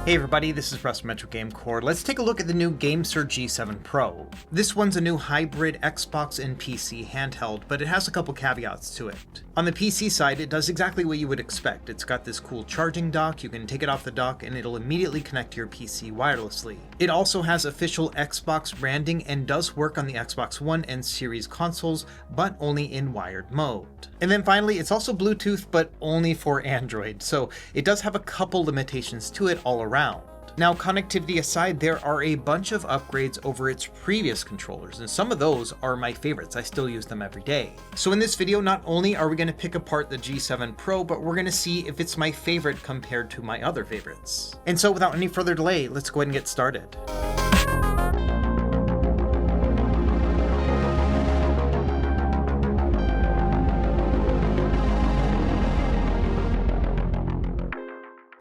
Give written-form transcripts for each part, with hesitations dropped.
Hey everybody, this is Russ from Metro Game Core. Let's take a look at the new GameSir G7 Pro. This one's a new hybrid Xbox and PC handheld, but it has a couple caveats to it. On the PC side, it does exactly what you would expect. It's got this cool charging dock, you can take it off the dock and it'll immediately connect to your PC wirelessly. It also has official Xbox branding and does work on the Xbox One and Series consoles, but only in wired mode. And then finally, it's also Bluetooth, but only for Android, so it does have a couple limitations to it all around. Now, connectivity aside, there are a bunch of upgrades over its previous controllers, and some of those are my favorites. I still use them every day. So in this video, not only are we going to pick apart the G7 Pro, but we're going to see if it's my favorite compared to my other favorites. And so without any further delay, let's go ahead and get started.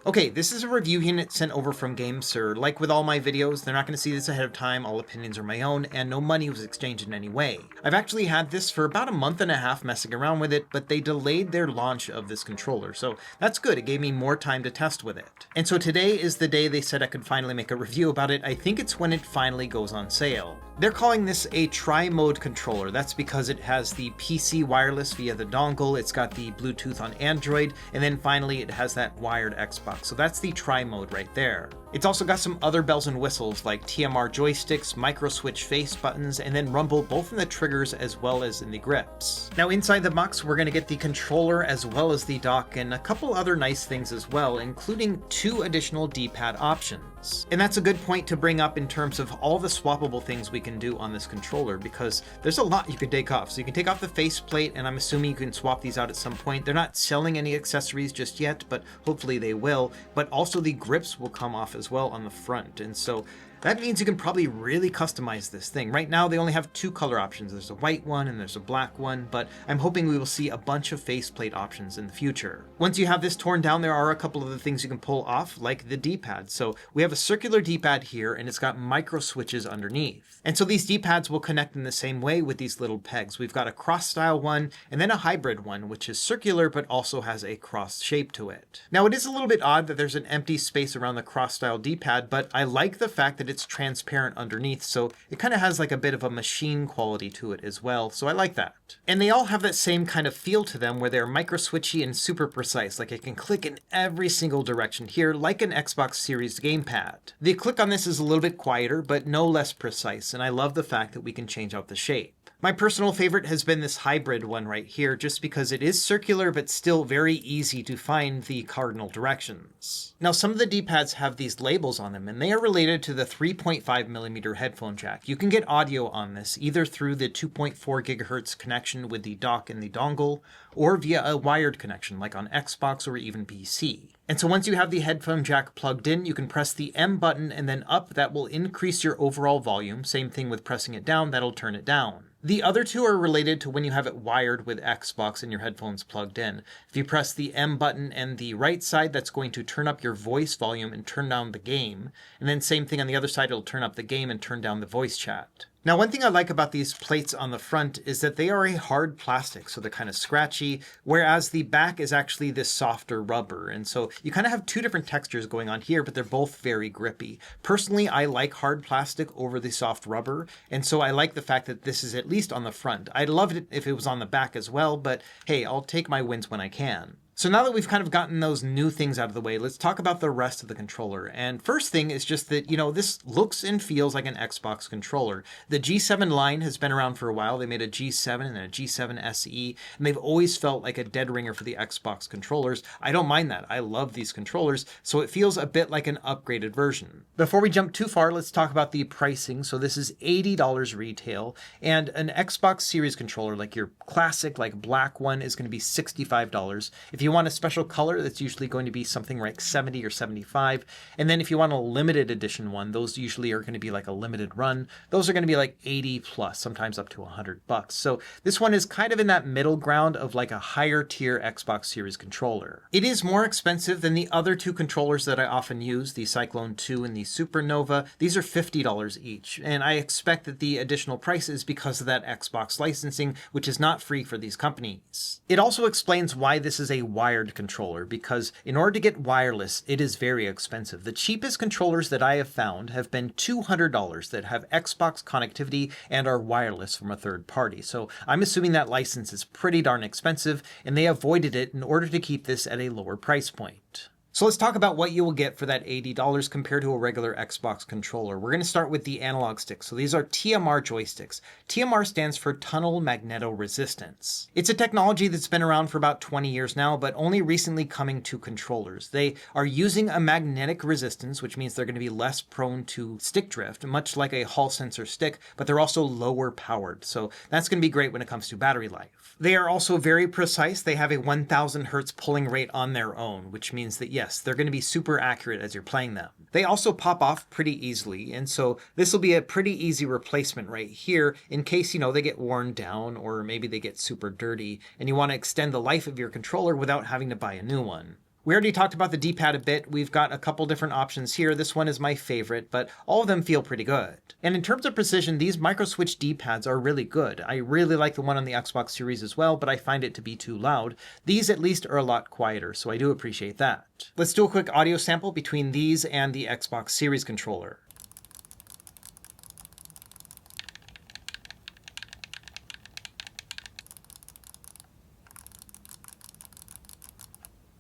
Okay, this is a review unit sent over from GameSir. Like with all my videos, they're not going to see this ahead of time, all opinions are my own, and no money was exchanged in any way. I've actually had this for about a month and a half messing around with it, but they delayed their launch of this controller, so that's good. It gave me more time to test with it. And so today is the day they said I could finally make a review about it. I think it's when it finally goes on sale. They're calling this a tri-mode controller. That's because it has the PC wireless via the dongle, it's got the Bluetooth on Android, and then finally it has that wired Xbox. So that's the tri-mode right there. It's also got some other bells and whistles like TMR joysticks, micro switch face buttons, and then rumble both in the triggers as well as in the grips. Now inside the box, we're going to get the controller as well as the dock and a couple other nice things as well, including 2 additional D-pad options. And that's a good point to bring up in terms of all the swappable things we can do on this controller, because there's a lot you can take off. So you can take off the faceplate, and I'm assuming you can swap these out at some point. They're not selling any accessories just yet, but hopefully they will. But also the grips will come off as well on the front, and so that means you can probably really customize this thing. Right now they only have 2 color options. There's a white one and there's a black one, but I'm hoping we will see a bunch of faceplate options in the future. Once you have this torn down, there are a couple of the things you can pull off, like the D-pad. So we have a circular D-pad here and it's got micro switches underneath. And so these D-pads will connect in the same way with these little pegs. We've got a cross style one and then a hybrid one, which is circular but also has a cross shape to it. Now it is a little bit odd that there's an empty space around the cross style D-pad, but I like the fact that it's transparent underneath, so it kind of has like a bit of a machine quality to it as well, so I like that. And they all have that same kind of feel to them where they're micro switchy and super precise, like it can click in every single direction here like an Xbox Series gamepad. The click on this is a little bit quieter, but no less precise, and I love the fact that we can change out the shape. My personal favorite has been this hybrid one right here, just because it is circular but still very easy to find the cardinal directions. Now some of the D-pads have these labels on them and they are related to the 3.5mm headphone jack. You can get audio on this either through the 2.4 GHz connection with the dock and the dongle, or via a wired connection like on Xbox or even PC. And so once you have the headphone jack plugged in, you can press the M button and then up. That will increase your overall volume. Same thing with pressing it down, that'll turn it down. The other 2 are related to when you have it wired with Xbox and your headphones plugged in. If you press the M button and the right side, that's going to turn up your voice volume and turn down the game. And then same thing on the other side, it'll turn up the game and turn down the voice chat. Now one thing I like about these plates on the front is that they are a hard plastic, so they're kind of scratchy, whereas the back is actually this softer rubber. And so you kind of have 2 different textures going on here, but they're both very grippy. Personally, I like hard plastic over the soft rubber, and so I like the fact that this is at least on the front. I'd love it if it was on the back as well, but hey, I'll take my wins when I can. So now that we've kind of gotten those new things out of the way, let's talk about the rest of the controller. And first thing is just that, this looks and feels like an Xbox controller. The G7 line has been around for a while. They made a G7 and a G7 SE, and they've always felt like a dead ringer for the Xbox controllers. I don't mind that. I love these controllers, so it feels a bit like an upgraded version. Before we jump too far, let's talk about the pricing. So this is $80 retail, and an Xbox Series controller, like your classic, like black one, is going to be $65. If you want a special color, that's usually going to be something like $70 or $75. And then if you want a limited edition one, those usually are going to be like a limited run. Those are going to be like 80 plus, sometimes up to $100. So this one is kind of in that middle ground of like a higher tier Xbox Series controller. It is more expensive than the other 2 controllers that I often use, the Cyclone 2 and the Supernova. These are $50 each. And I expect that the additional price is because of that Xbox licensing, which is not free for these companies. It also explains why this is a wired controller, because in order to get wireless, it is very expensive. The cheapest controllers that I have found have been $200 that have Xbox connectivity and are wireless from a third party. So I'm assuming that license is pretty darn expensive, and they avoided it in order to keep this at a lower price point. So let's talk about what you will get for that $80 compared to a regular Xbox controller. We're going to start with the analog sticks. So these are TMR joysticks. TMR stands for tunnel magnetoresistance. It's a technology that's been around for about 20 years now, but only recently coming to controllers. They are using a magnetic resistance, which means they're going to be less prone to stick drift, much like a Hall sensor stick, but they're also lower powered. So that's going to be great when it comes to battery life. They are also very precise. They have a 1000 hertz pulling rate on their own, which means that yes, they're going to be super accurate as you're playing them. They also pop off pretty easily, and so this will be a pretty easy replacement right here in case, they get worn down or maybe they get super dirty and you want to extend the life of your controller without having to buy a new one. We already talked about the D-pad a bit. We've got a couple different options here. This one is my favorite, but all of them feel pretty good. And in terms of precision, these micro-switch D-pads are really good. I really like the one on the Xbox Series as well, but I find it to be too loud. These at least are a lot quieter, so I do appreciate that. Let's do a quick audio sample between these and the Xbox Series controller.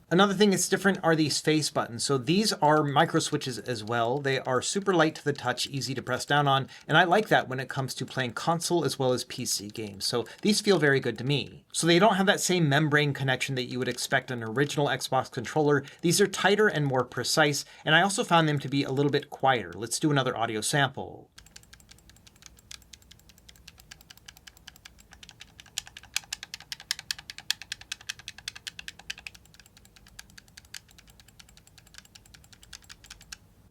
Another thing that's different are these face buttons. So these are micro switches as well. They are super light to the touch, easy to press down on, and I like that when it comes to playing console as well as PC games. So these feel very good to me. So they don't have that same membrane connection that you would expect on an original Xbox controller. These are tighter and more precise, and I also found them to be a little bit quieter. Let's do another audio sample.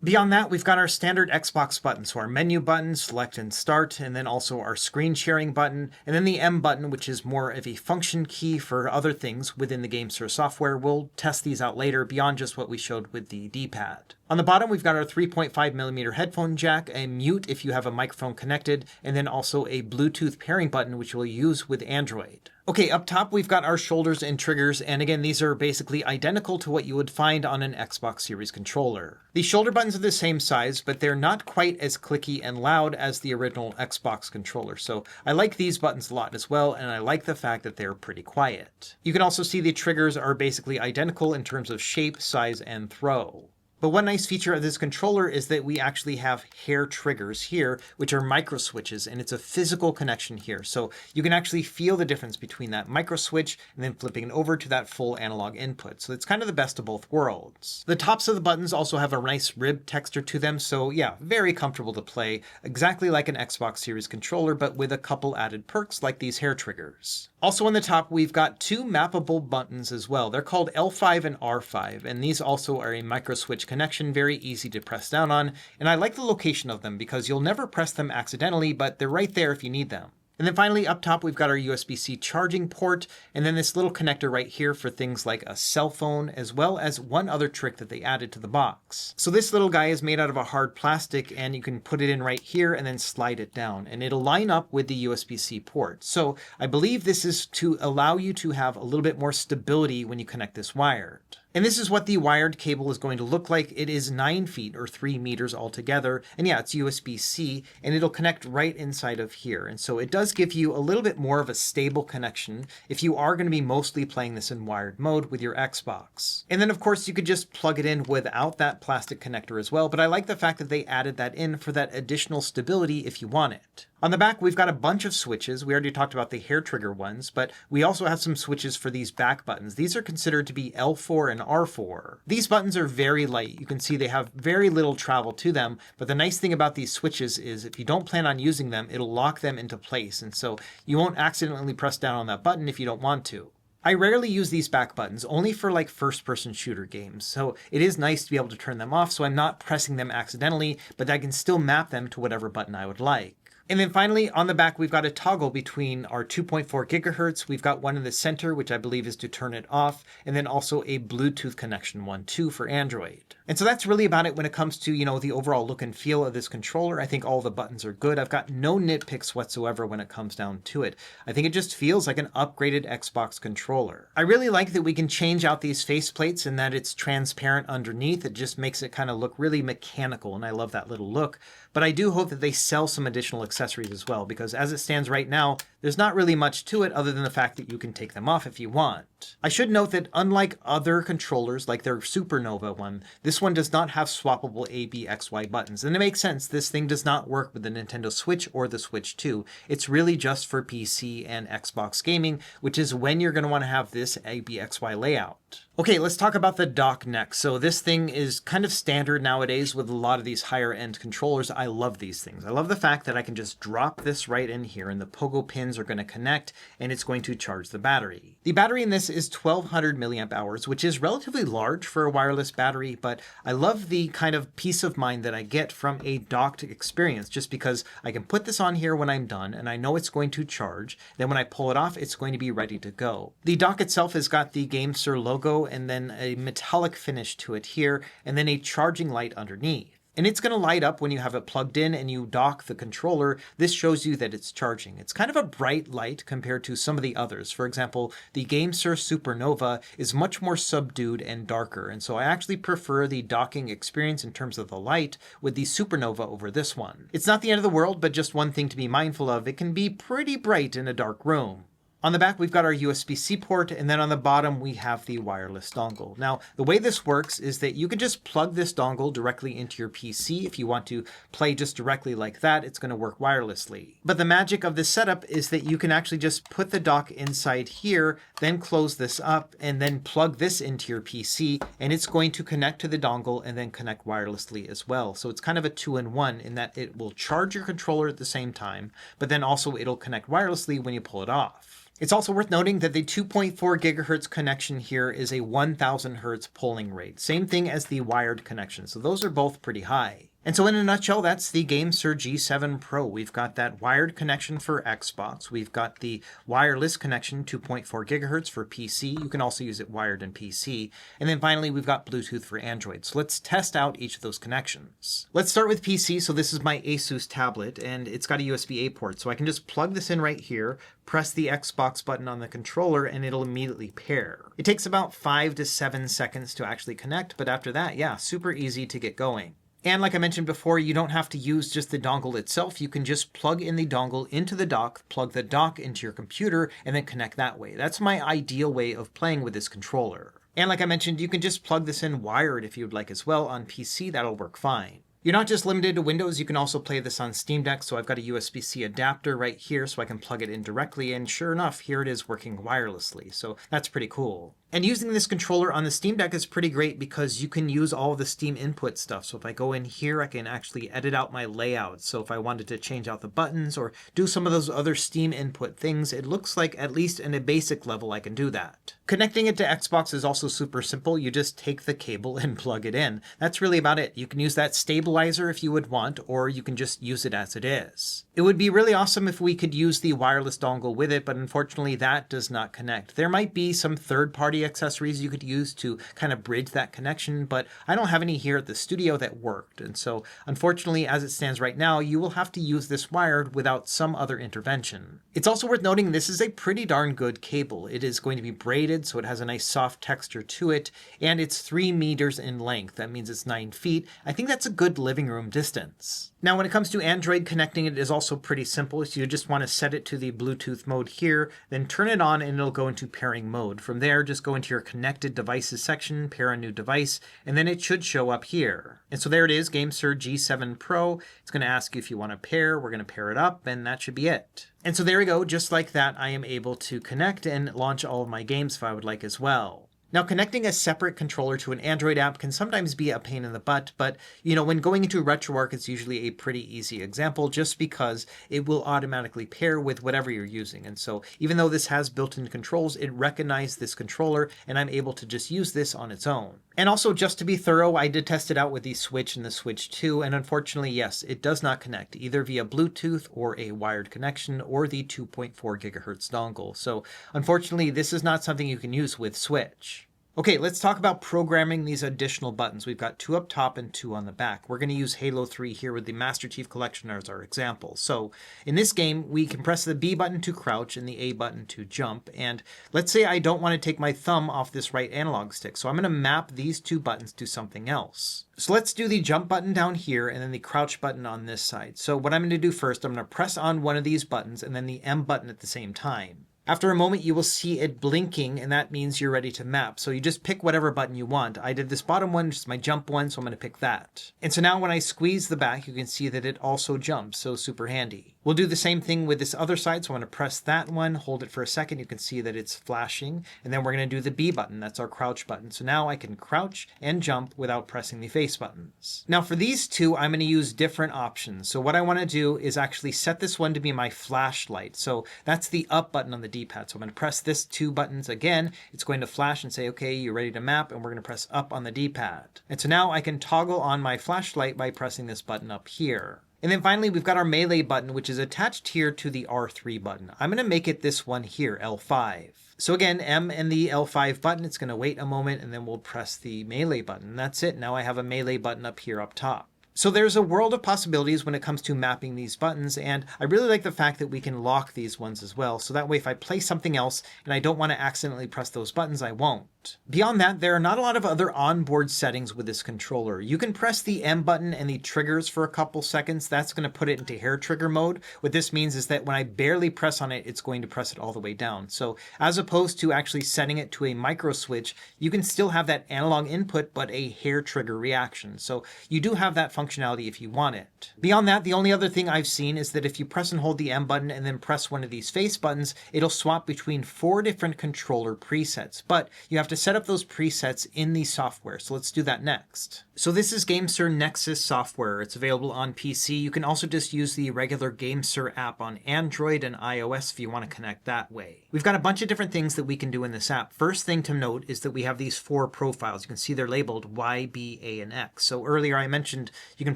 Beyond that, we've got our standard Xbox buttons, so our menu button, select and start, and then also our screen sharing button, and then the M button, which is more of a function key for other things within the GameSir software. We'll test these out later beyond just what we showed with the D-pad. On the bottom, we've got our 3.5mm headphone jack, a mute if you have a microphone connected, and then also a Bluetooth pairing button, which we'll use with Android. Okay, up top, we've got our shoulders and triggers, and again, these are basically identical to what you would find on an Xbox Series controller. The shoulder buttons are the same size, but they're not quite as clicky and loud as the original Xbox controller, so I like these buttons a lot as well, and I like the fact that they're pretty quiet. You can also see the triggers are basically identical in terms of shape, size, and throw. But one nice feature of this controller is that we actually have hair triggers here, which are micro switches, and it's a physical connection here. So you can actually feel the difference between that micro switch and then flipping it over to that full analog input. So it's kind of the best of both worlds. The tops of the buttons also have a nice rib texture to them. So yeah, very comfortable to play, exactly like an Xbox Series controller, but with a couple added perks like these hair triggers. Also on the top, we've got two mappable buttons as well. They're called L5 and R5, and these also are a micro switch connection, very easy to press down on, and I like the location of them because you'll never press them accidentally, but they're right there if you need them. And then finally up top, we've got our USB-C charging port, and then this little connector right here for things like a cell phone, as well as one other trick that they added to the box. So this little guy is made out of a hard plastic, and you can put it in right here and then slide it down, and it'll line up with the USB-C port. So I believe this is to allow you to have a little bit more stability when you connect this wired. And this is what the wired cable is going to look like. It is 9 feet or 3 meters altogether. And yeah, it's USB-C, and it'll connect right inside of here. And so it does give you a little bit more of a stable connection if you are going to be mostly playing this in wired mode with your Xbox. And then of course you could just plug it in without that plastic connector as well. But I like the fact that they added that in for that additional stability if you want it. On the back, we've got a bunch of switches. We already talked about the hair trigger ones, but we also have some switches for these back buttons. These are considered to be L4 and R4. These buttons are very light. You can see they have very little travel to them, but the nice thing about these switches is if you don't plan on using them, it'll lock them into place, and so you won't accidentally press down on that button if you don't want to. I rarely use these back buttons, only for like first-person shooter games, so it is nice to be able to turn them off so I'm not pressing them accidentally, but I can still map them to whatever button I would like. And then finally, on the back, we've got a toggle between our 2.4 gigahertz. We've got one in the center, which I believe is to turn it off, and then also a Bluetooth connection one too for Android. And so that's really about it when it comes to, the overall look and feel of this controller. I think all the buttons are good. I've got no nitpicks whatsoever when it comes down to it. I think it just feels like an upgraded Xbox controller. I really like that we can change out these faceplates and that it's transparent underneath. It just makes it kind of look really mechanical, and I love that little look. But I do hope that they sell some additional accessories as well, because as it stands right now, there's not really much to it other than the fact that you can take them off if you want. I should note that unlike other controllers, like their Supernova one, this one does not have swappable A, B, X, Y buttons. And it makes sense. This thing does not work with the Nintendo Switch or the Switch 2. It's really just for PC and Xbox gaming, which is when you're going to want to have this A, B, X, Y layout. Okay, let's talk about the dock next. So this thing is kind of standard nowadays with a lot of these higher end controllers. I love these things. I love the fact that I can just drop this right in here and the pogo pins are going to connect and it's going to charge the battery. The battery in this is 1200 milliamp hours, which is relatively large for a wireless battery, but I love the kind of peace of mind that I get from a docked experience, just because I can put this on here when I'm done and I know it's going to charge. Then when I pull it off, it's going to be ready to go. The dock itself has got the GameSir logo and then a metallic finish to it here, and then a charging light underneath. And it's going to light up when you have it plugged in and you dock the controller. This shows you that it's charging. It's kind of a bright light compared to some of the others. For example, the GameSir Supernova is much more subdued and darker. And so I actually prefer the docking experience in terms of the light with the Supernova over this one. It's not the end of the world, but just one thing to be mindful of. It can be pretty bright in a dark room. On the back, we've got our USB-C port, and then on the bottom, we have the wireless dongle. Now, the way this works is that you can just plug this dongle directly into your PC. If you want to play just directly like that, it's going to work wirelessly. But the magic of this setup is that you can actually just put the dock inside here, then close this up, and then plug this into your PC, and it's going to connect to the dongle and then connect wirelessly as well. So it's kind of a two-in-one in that it will charge your controller at the same time, but then also it'll connect wirelessly when you pull it off. It's also worth noting that the 2.4 gigahertz connection here is a 1000 hertz polling rate. Same thing as the wired connection, so those are both pretty high. And so in a nutshell, that's the GameSir G7 Pro. We've got that wired connection for Xbox. We've got the wireless connection, 2.4 gigahertz for PC. You can also use it wired in PC. And then finally, we've got Bluetooth for Android. So let's test out each of those connections. Let's start with PC. So this is my Asus tablet, and it's got a USB-A port. So I can just plug this in right here, press the Xbox button on the controller, and it'll immediately pair. It takes about 5 to 7 seconds to actually connect, but after that, yeah, super easy to get going. And like I mentioned before, you don't have to use just the dongle itself. You can just plug in the dongle into the dock, plug the dock into your computer, and then connect that way. That's my ideal way of playing with this controller. And like I mentioned, you can just plug this in wired if you'd like as well. On PC, that'll work fine. You're not just limited to Windows, you can also play this on Steam Deck, so I've got a USB-C adapter right here so I can plug it in directly, and sure enough, here it is working wirelessly, so that's pretty cool. And using this controller on the Steam Deck is pretty great because you can use all the Steam input stuff. So if I go in here, I can actually edit out my layout. So if I wanted to change out the buttons or do some of those other Steam input things, it looks like at least in a basic level I can do that. Connecting it to Xbox is also super simple. You just take the cable and plug it in. That's really about it. You can use that stabilizer if you would want, or you can just use it as it is. It would be really awesome if we could use the wireless dongle with it, but unfortunately that does not connect. There might be some third-party accessories you could use to kind of bridge that connection, but I don't have any here at the studio that worked. And so unfortunately, as it stands right now, you will have to use this wired without some other intervention. It's also worth noting this is a pretty darn good cable. It is going to be braided, so it has a nice soft texture to it, and it's 3 meters in length. That means it's 9 feet. I think that's a good living room distance. Now, when it comes to Android, connecting it is also pretty simple. So you just want to set it to the Bluetooth mode here, then turn it on and it'll go into pairing mode. From there, just go into your connected devices section, pair a new device, and then it should show up here. And so there it is, GameSir G7 Pro. It's going to ask you if you want to pair. We're going to pair it up, and that should be it. And so there we go. Just like that, I am able to connect and launch all of my games if I would like as well. Now, connecting a separate controller to an Android app can sometimes be a pain in the butt, but, when going into RetroArch, it's usually a pretty easy example just because it will automatically pair with whatever you're using. And so even though this has built-in controls, it recognized this controller, and I'm able to just use this on its own. And also, just to be thorough, I did test it out with the Switch and the Switch 2, and unfortunately, yes, it does not connect either via Bluetooth or a wired connection or the 2.4 gigahertz dongle. So unfortunately, this is not something you can use with Switch. Okay, let's talk about programming these additional buttons. We've got 2 up top and 2 on the back. We're going to use Halo 3 here with the Master Chief Collection as our example. So in this game, we can press the B button to crouch and the A button to jump. And let's say I don't want to take my thumb off this right analog stick. So I'm going to map these 2 buttons to something else. So let's do the jump button down here and then the crouch button on this side. So what I'm going to do first, I'm going to press on one of these buttons and then the M button at the same time. After a moment, you will see it blinking, and that means you're ready to map. So you just pick whatever button you want. I did this bottom one, which is my jump one, so I'm going to pick that. And so now when I squeeze the back, you can see that it also jumps, so super handy. We'll do the same thing with this other side, so I'm going to press that one, hold it for a second, you can see that it's flashing, and then we're going to do the B button, that's our crouch button. So now I can crouch and jump without pressing the face buttons. Now for these 2, I'm going to use different options. So what I want to do is actually set this one to be my flashlight. So that's the up button on the D-pad. So I'm going to press this 2 buttons again. It's going to flash and say, okay, you're ready to map, and we're going to press up on the D-pad. And so now I can toggle on my flashlight by pressing this button up here. And then finally, we've got our melee button, which is attached here to the R3 button. I'm going to make it this one here, L5. So again, M and the L5 button, it's going to wait a moment, and then we'll press the melee button. And that's it. Now I have a melee button up here up top. So there's a world of possibilities when it comes to mapping these buttons, and I really like the fact that we can lock these ones as well, so that way if I play something else and I don't want to accidentally press those buttons, I won't. Beyond that, there are not a lot of other onboard settings with this controller. You can press the M button and the triggers for a couple seconds. That's going to put it into hair trigger mode. What this means is that when I barely press on it, it's going to press it all the way down. So as opposed to actually setting it to a micro switch, you can still have that analog input, but a hair trigger reaction. So you do have that functionality if you want it. Beyond that, the only other thing I've seen is that if you press and hold the M button and then press one of these face buttons, it'll swap between 4 different controller presets. But you have to set up those presets in the software. So let's do that next. So this is GameSir Nexus software. It's available on PC. You can also just use the regular GameSir app on Android and iOS if you want to connect that way. We've got a bunch of different things that we can do in this app. First thing to note is that we have these 4 profiles. You can see they're labeled Y, B, A, and X. So earlier I mentioned you can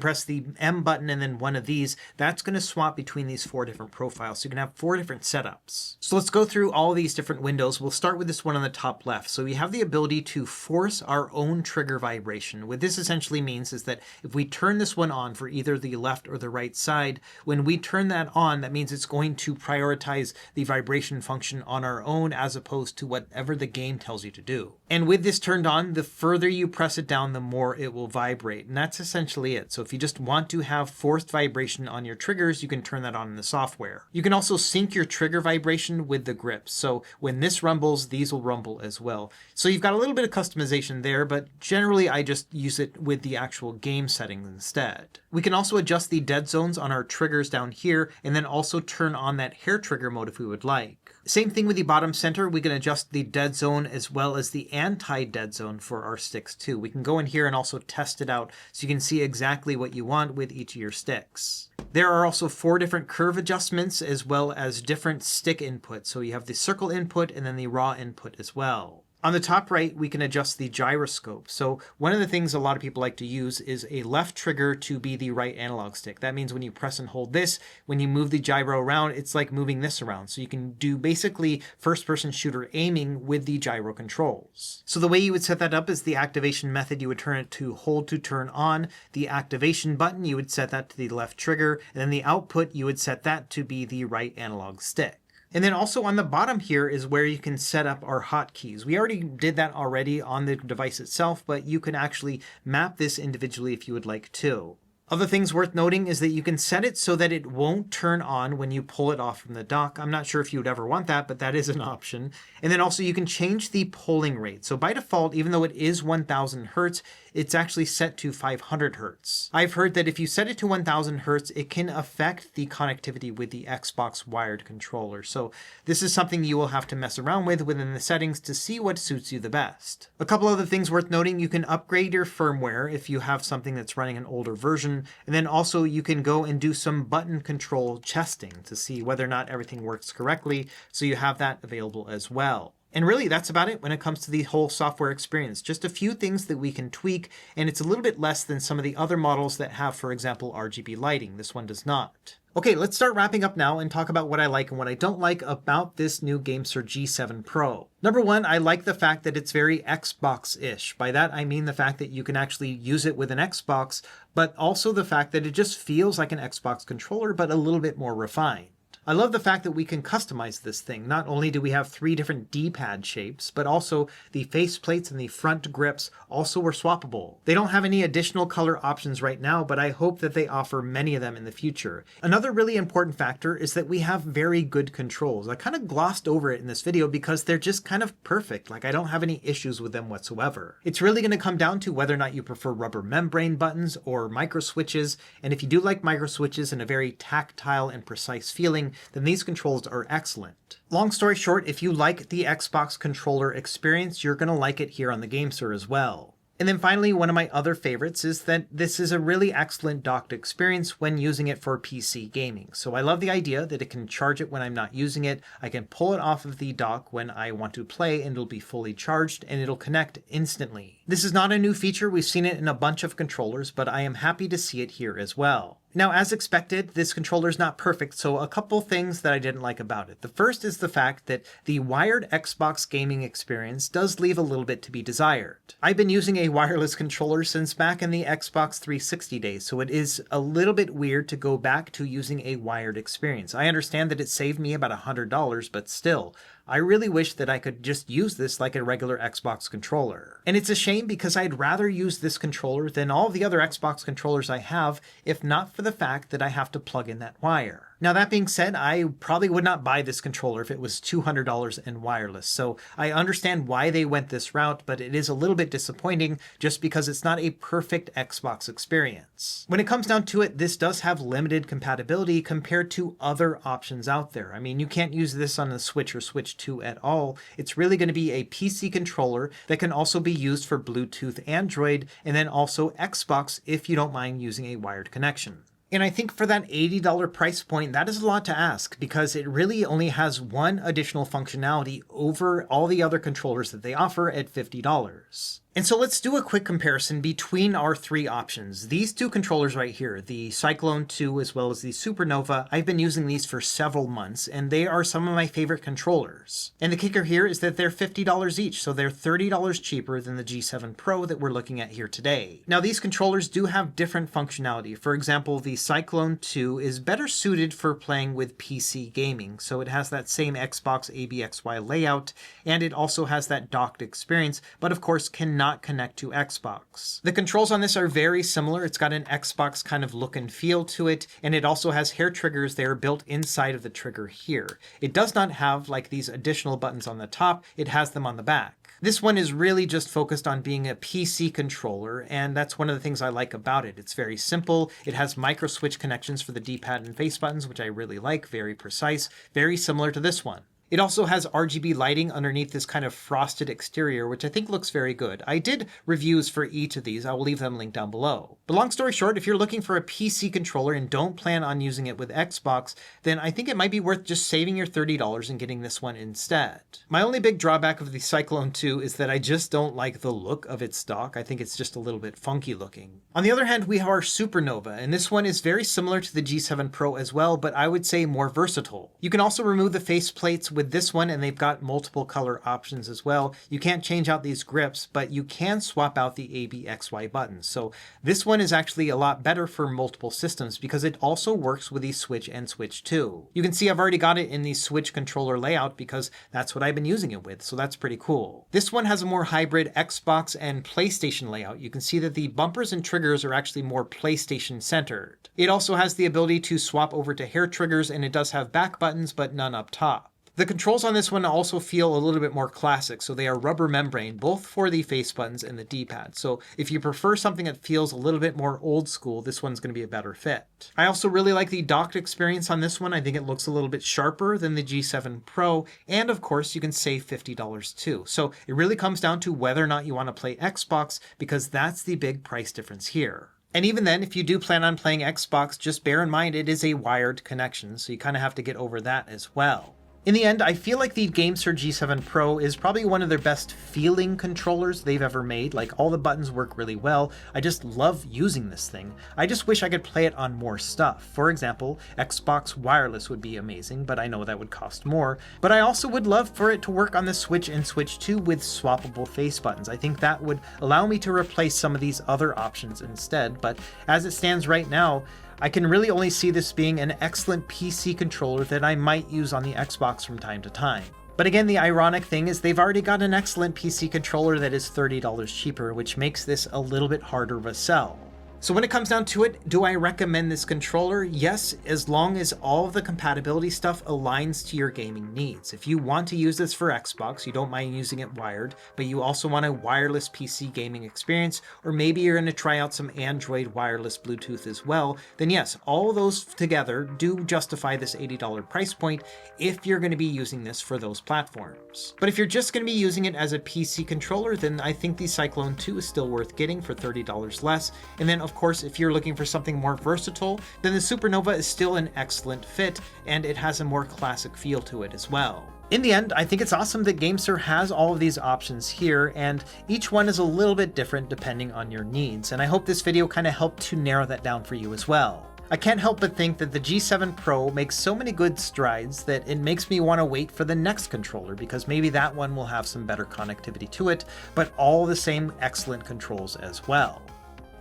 press the M button and then one of these. That's going to swap between these 4 different profiles. So you can have 4 different setups. So let's go through all these different windows. We'll start with this one on the top left. So we have the ability to force our own trigger vibration. What this essentially means is that if we turn this one on for either the left or the right side, when we turn that on, that means it's going to prioritize the vibration function on our own as opposed to whatever the game tells you to do. And with this turned on, the further you press it down, the more it will vibrate. And that's essentially it. So if you just want to have forced vibration on your triggers, you can turn that on in the software. You can also sync your trigger vibration with the grips. So when this rumbles, these will rumble as well. So you've got a little bit of customization there, but generally I just use it with the actual game settings instead. We can also adjust the dead zones on our triggers down here, and then also turn on that hair trigger mode if we would like. Same thing with the bottom center. We can adjust the dead zone as well as the anti-dead zone for our sticks too. We can go in here and also test it out so you can see exactly what you want with each of your sticks. There are also 4 different curve adjustments as well as different stick inputs. So you have the circle input and then the raw input as well. On the top right, we can adjust the gyroscope. So one of the things a lot of people like to use is a left trigger to be the right analog stick. That means when you press and hold this, when you move the gyro around, it's like moving this around. So you can do basically first-person shooter aiming with the gyro controls. So the way you would set that up is the activation method. You would turn it to hold to turn on. The activation button, you would set that to the left trigger. And then the output, you would set that to be the right analog stick. And then also on the bottom here is where you can set up our hotkeys. We already did that already on the device itself, but you can actually map this individually if you would like to. Other things worth noting is that you can set it so that it won't turn on when you pull it off from the dock. I'm not sure if you would ever want that, but that is an option. And then also you can change the polling rate. So by default, even though it is 1000 hertz, it's actually set to 500 hertz. I've heard that if you set it to 1000 hertz, it can affect the connectivity with the Xbox wired controller. So this is something you will have to mess around with within the settings to see what suits you the best. A couple other things worth noting, you can upgrade your firmware if you have something that's running an older version. And then also you can go and do some button control testing to see whether or not everything works correctly. So you have that available as well. And really, that's about it when it comes to the whole software experience. Just a few things that we can tweak, and it's a little bit less than some of the other models that have, for example, RGB lighting. This one does not. Okay, let's start wrapping up now and talk about what I like and what I don't like about this new GameSir G7 Pro. Number one, I like the fact that it's very Xbox-ish. By that, I mean the fact that you can actually use it with an Xbox, but also the fact that it just feels like an Xbox controller, but a little bit more refined. I love the fact that we can customize this thing. Not only do we have 3 different D-pad shapes, but also the face plates and the front grips also are swappable. They don't have any additional color options right now, but I hope that they offer many of them in the future. Another really important factor is that we have very good controls. I kind of glossed over it in this video because they're just kind of perfect. Like, I don't have any issues with them whatsoever. It's really going to come down to whether or not you prefer rubber membrane buttons or micro switches, and if you do like micro switches and a very tactile and precise feeling, then these controls are excellent. Long story short, if you like the Xbox controller experience, you're going to like it here on the GameSir as well. And then finally, one of my other favorites is that this is a really excellent docked experience when using it for PC gaming. So I love the idea that it can charge it when I'm not using it. I can pull it off of the dock when I want to play and it'll be fully charged and it'll connect instantly. This is not a new feature. We've seen it in a bunch of controllers, but I am happy to see it here as well. Now, as expected, this controller is not perfect, so a couple things that I didn't like about it. The first is the fact that the wired Xbox gaming experience does leave a little bit to be desired. I've been using a wireless controller since back in the Xbox 360 days, so it is a little bit weird to go back to using a wired experience. I understand that it saved me about $100, but still, I really wish that I could just use this like a regular Xbox controller. And it's a shame because I'd rather use this controller than all the other Xbox controllers I have, if not for the fact that I have to plug in that wire. Now, that being said, I probably would not buy this controller if it was $200 and wireless, so I understand why they went this route, but it is a little bit disappointing just because it's not a perfect Xbox experience. When it comes down to it, this does have limited compatibility compared to other options out there. I mean, you can't use this on the Switch or Switch 2 at all. It's really going to be a PC controller that can also be used for Bluetooth, Android, and then also Xbox if you don't mind using a wired connection. And I think for that $80 price point, that is a lot to ask because it really only has one additional functionality over all the other controllers that they offer at $50. And so let's do a quick comparison between our 3 options. These 2 controllers right here, the Cyclone 2 as well as the Supernova, I've been using these for several months and they are some of my favorite controllers. And the kicker here is that they're $50 each, so they're $30 cheaper than the G7 Pro that we're looking at here today. Now, these controllers do have different functionality. For example, the Cyclone 2 is better suited for playing with PC gaming, so it has that same Xbox ABXY layout and it also has that docked experience, but of course cannot connect to Xbox. The controls on this are very similar. It's got an Xbox kind of look and feel to it, and it also has hair triggers that are built inside of the trigger here. It does not have like these additional buttons on the top, it has them on the back. This one is really just focused on being a PC controller, and that's one of the things I like about it. It's very simple. It has micro switch connections for the D-pad and face buttons, which I really like, very precise, very similar to this one. It also has RGB lighting underneath this kind of frosted exterior, which I think looks very good. I did reviews for each of these. I will leave them linked down below. But long story short, if you're looking for a PC controller and don't plan on using it with Xbox, then I think it might be worth just saving your $30 and getting this one instead. My only big drawback of the Cyclone 2 is that I just don't like the look of its dock. I think it's just a little bit funky looking. On the other hand, we have our Supernova, and this one is very similar to the G7 Pro as well, but I would say more versatile. You can also remove the face plates with this one, and they've got multiple color options as well. You can't change out these grips, but you can swap out the ABXY buttons. So this one is actually a lot better for multiple systems because it also works with the Switch and Switch 2. You can see I've already got it in the Switch controller layout because that's what I've been using it with, so that's pretty cool. This one has a more hybrid Xbox and PlayStation layout. You can see that the bumpers and triggers are actually more PlayStation centered. It also has the ability to swap over to hair triggers, and it does have back buttons, but none up top. The controls on this one also feel a little bit more classic, so they are rubber membrane, both for the face buttons and the D-pad. So if you prefer something that feels a little bit more old school, this one's going to be a better fit. I also really like the docked experience on this one. I think it looks a little bit sharper than the G7 Pro, and of course you can save $50 too. So it really comes down to whether or not you want to play Xbox, because that's the big price difference here. And even then, if you do plan on playing Xbox, just bear in mind it is a wired connection, so you kind of have to get over that as well. In the end, I feel like the GameSir G7 Pro is probably one of their best feeling controllers they've ever made. Like, all the buttons work really well. I just love using this thing. I just wish I could play it on more stuff. For example, Xbox Wireless would be amazing, but I know that would cost more. But I also would love for it to work on the Switch and Switch 2 with swappable face buttons. I think that would allow me to replace some of these other options instead. But as it stands right now, I can really only see this being an excellent PC controller that I might use on the Xbox from time to time. But again, the ironic thing is they've already got an excellent PC controller that is $30 cheaper, which makes this a little bit harder of a sell. So when it comes down to it, do I recommend this controller? Yes, as long as all of the compatibility stuff aligns to your gaming needs. If you want to use this for Xbox, you don't mind using it wired, but you also want a wireless PC gaming experience, or maybe you're going to try out some Android wireless Bluetooth as well, then yes, all those together do justify this $80 price point if you're going to be using this for those platforms. But if you're just going to be using it as a PC controller, then I think the Cyclone 2 is still worth getting for $30 less. And then of course, if you're looking for something more versatile, then the Supernova is still an excellent fit, and it has a more classic feel to it as well. In the end, I think it's awesome that GameSir has all of these options here, and each one is a little bit different depending on your needs, and I hope this video kind of helped to narrow that down for you as well. I can't help but think that the G7 Pro makes so many good strides that it makes me want to wait for the next controller, because maybe that one will have some better connectivity to it, but all the same excellent controls as well.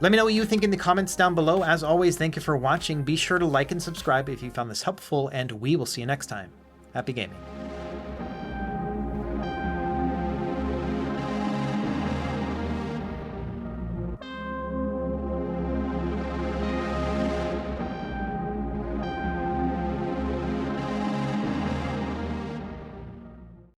Let me know what you think in the comments down below. As always, thank you for watching. Be sure to like and subscribe if you found this helpful, and we will see you next time. Happy gaming.